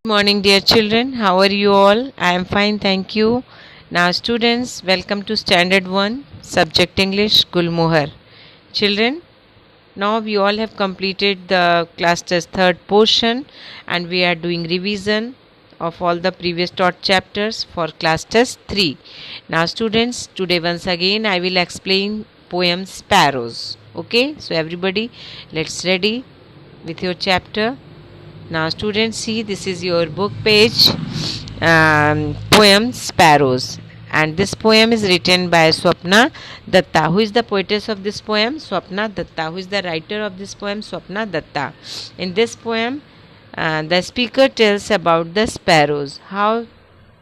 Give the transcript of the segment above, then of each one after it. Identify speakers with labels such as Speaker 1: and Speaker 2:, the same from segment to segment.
Speaker 1: Morning, dear children. How are you all? I am fine, thank you. Now, students, welcome to Standard 1, Subject English, Gulmohar. Children, now we all have completed the class test third portion and we are doing revision of all the previous taught chapters for class test 3. Now, students, today once again I will explain poem Sparrows. Okay, so everybody, let's ready with your chapter. Now, students, see this is your book page, poem Sparrows. And this poem is written by Swapna Datta. Who is the poetess of this poem? Swapna Datta. Who is the writer of this poem? Swapna Datta. In this poem, the speaker tells about the sparrows. How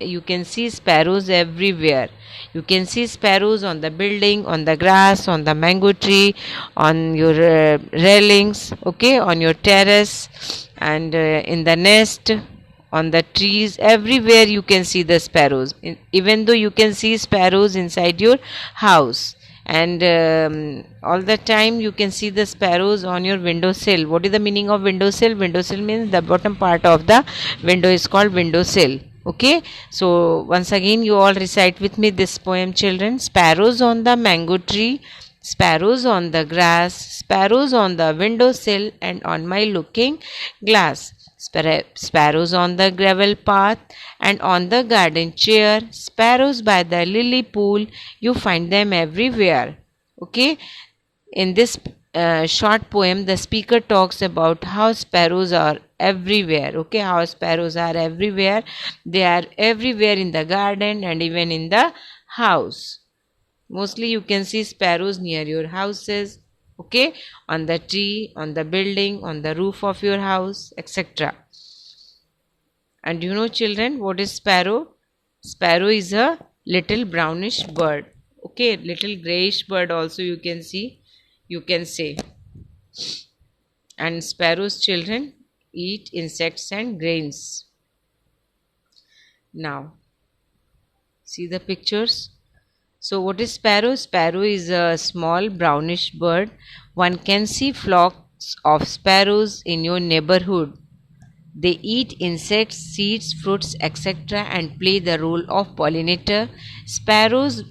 Speaker 1: you can see sparrows everywhere. You can see sparrows on the building, on the grass, on the mango tree, on your railings, okay, on your terrace, and in the nest, on the trees. Everywhere you can see the sparrows. Even though you can see sparrows inside your house. And all the time you can see the sparrows on your windowsill. What is the meaning of windowsill? Windowsill means the bottom part of the window is called windowsill. Okay, so once again you all recite with me this poem, children. Sparrows on the mango tree, sparrows on the grass, sparrows on the windowsill and on my looking glass. Sparrows on the gravel path and on the garden chair, sparrows by the lily pool, you find them everywhere. Okay, in this short poem, the speaker talks about how sparrows are everywhere. Okay, how sparrows are everywhere. They are everywhere in the garden and even in the house. Mostly you can see sparrows near your houses, okay, on the tree, on the building, on the roof of your house, etc. And you know, children, what is sparrow? Sparrow is a little brownish bird. Okay, little grayish bird also you can see, you can say. And sparrows, children, eat insects and grains. Now, see the pictures. So what is sparrow? Sparrow is a small brownish bird. One can see flocks of sparrows in your neighborhood. They eat insects, seeds, fruits, etc. and play the role of pollinator. Sparrows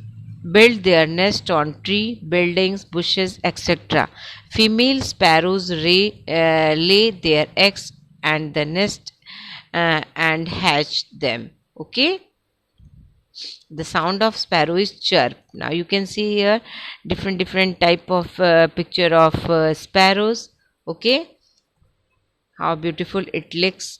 Speaker 1: build their nest on tree, buildings, bushes, etc. Female sparrows lay their eggs and the nest and hatch them. Okay, the sound of sparrow is chirp. Now you can see here different type of picture of sparrows. Okay, how beautiful it looks,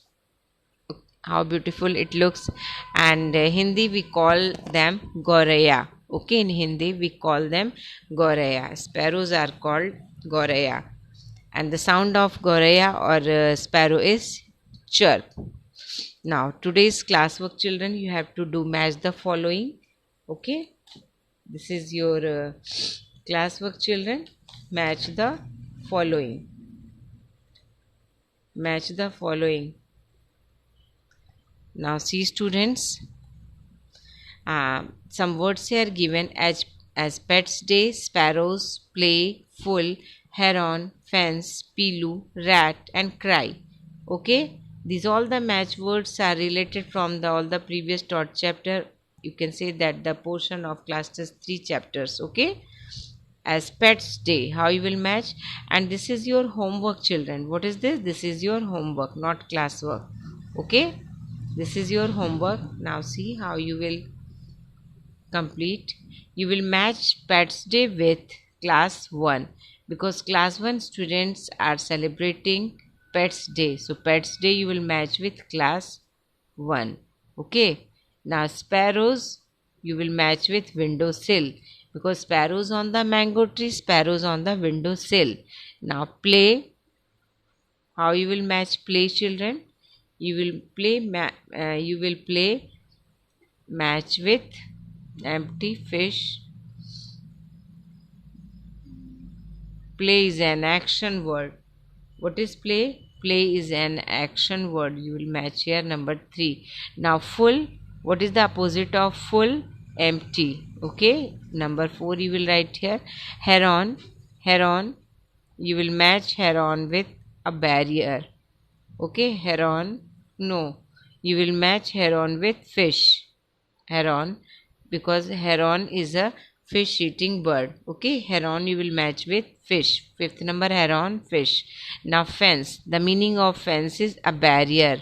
Speaker 1: how beautiful it looks. And Hindi we call them goraya. Okay, in Hindi we call them goraya. Sparrows are called goraya, and the sound of goraya or sparrow is chirp. Now today's classwork, children, you have to do match the following. Okay, this is your classwork, children. Match the following. Match the following. Now see, students, some words here given as pets day: sparrows, play, full, heron, fence, pilu, rat and cry. Okay, these all the match words are related from all the previous taught chapter. You can say that the portion of class test 3 chapters. Okay, as pets day, how you will match. And this is your homework, children. What is this? This is your homework, not classwork. Okay, this is your homework. Now see how you will complete. You will match pets day with class 1 because class 1 students are celebrating pets day. So pets day you will match with class 1. Okay, now sparrows you will match with windowsill because sparrows on the mango tree, sparrows on the windowsill. Now play, how you will match play, children? You will play match with empty fish. Play is an action word. What is play? Play is an action word. You will match here number 3. Now full, what is the opposite of full? Empty. Okay, number 4 you will write here. Heron, heron, you will match heron with a barrier. Okay, heron, no. you will match heron with fish. Heron, because heron is a fish eating bird. Okay, heron you will match with fish. Fifth number, heron, fish. Now fence, the meaning of fence is a barrier,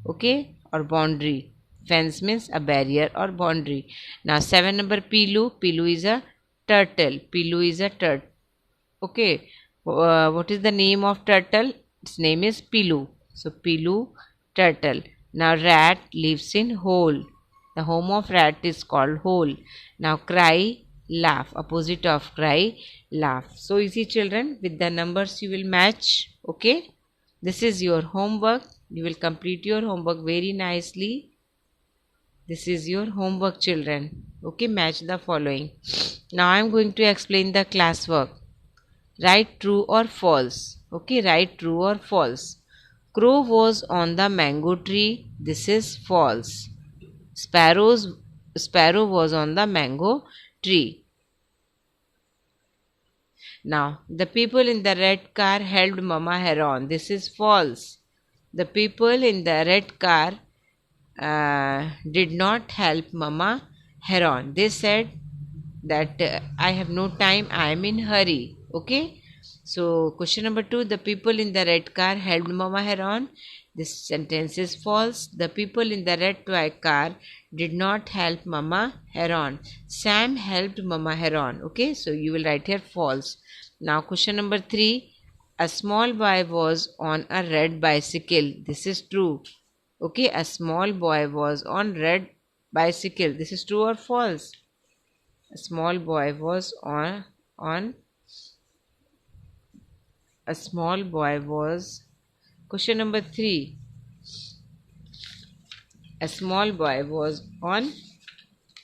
Speaker 1: okay, or boundary. Fence means a barrier or boundary. Now 7 number, pilu. Pilu is a turtle. Pilu is a turtle. Okay, what is the name of turtle? Its name is pilu. So pilu, turtle. Now rat lives in hole. The home of rat is called hole. Now cry, laugh. Opposite of cry, laugh. So easy, children. With the numbers you will match. Okay. This is your homework. You will complete your homework very nicely. This is your homework, children. Okay, match the following. Now I am going to explain the classwork. Write true or false. Okay, write true or false. Crow was on the mango tree. This is false. Sparrow was on the mango tree. Now, the people in the red car helped Mama Heron. This is false. The people in the red car did not help Mama Heron. They said that I have no time, I am in hurry. Okay. So question number 2, the people in the red car helped Mama Heron. This sentence is false. The people in the red toy car did not help Mama Heron. Sam helped Mama Heron. Okay, so you will write here false. Now question number 3, a small boy was on a red bicycle. This is true. Okay, a small boy was on red bicycle. This is true or false? A small boy was on a small boy was. Question number 3, a small boy was on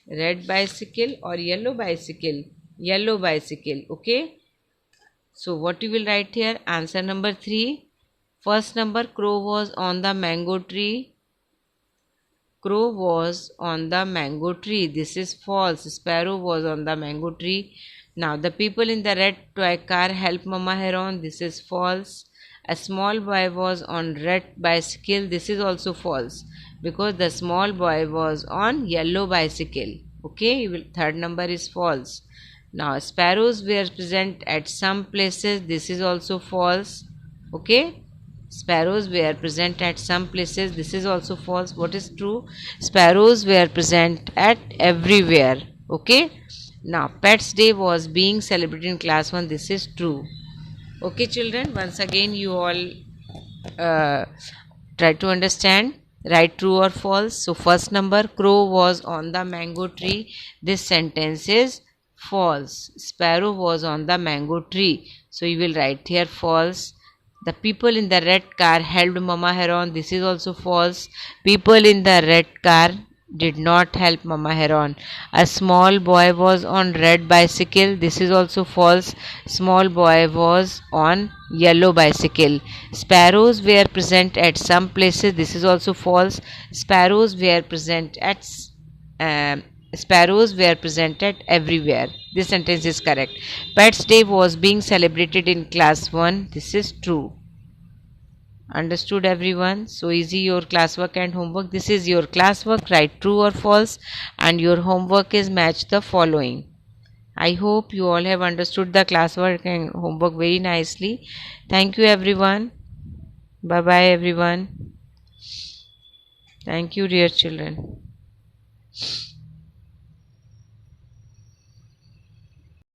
Speaker 1: red bicycle or yellow bicycle? Yellow bicycle. Okay, so what you will write here? Answer number 3. First number, crow was on the mango tree. Crow was on the mango tree. This is false. Sparrow was on the mango tree. Now the people in the red toy car help Mama Heron. This is false. A small boy was on red bicycle. This is also false, because the small boy was on yellow bicycle. Okay, third number is false. Now sparrows were present at some places. This is also false. Okay, sparrows were present at some places. This is also false. What is true? Sparrows were present at everywhere. Okay. Now Pets Day was being celebrated in class 1. This is true. Okay, children, once again you all try to understand. Write true or false. So first number, crow was on the mango tree. This sentence is false. Sparrow was on the mango tree. So you will write here false. The people in the red car helped Mama Heron. This is also false. People in the red car did not help Mama Heron. A small boy was on red bicycle. This is also false. Small boy was on yellow bicycle. Sparrows were present at some places. This is also false. Sparrows were present at everywhere. This sentence is correct. Pets Day was being celebrated in class 1. This is true. Understood, everyone? So easy your classwork and homework. This is your classwork. Write true or false, and your homework is match the following. I hope you all have understood the classwork and homework very nicely. Thank you, everyone. Bye bye, everyone. Thank you, dear children.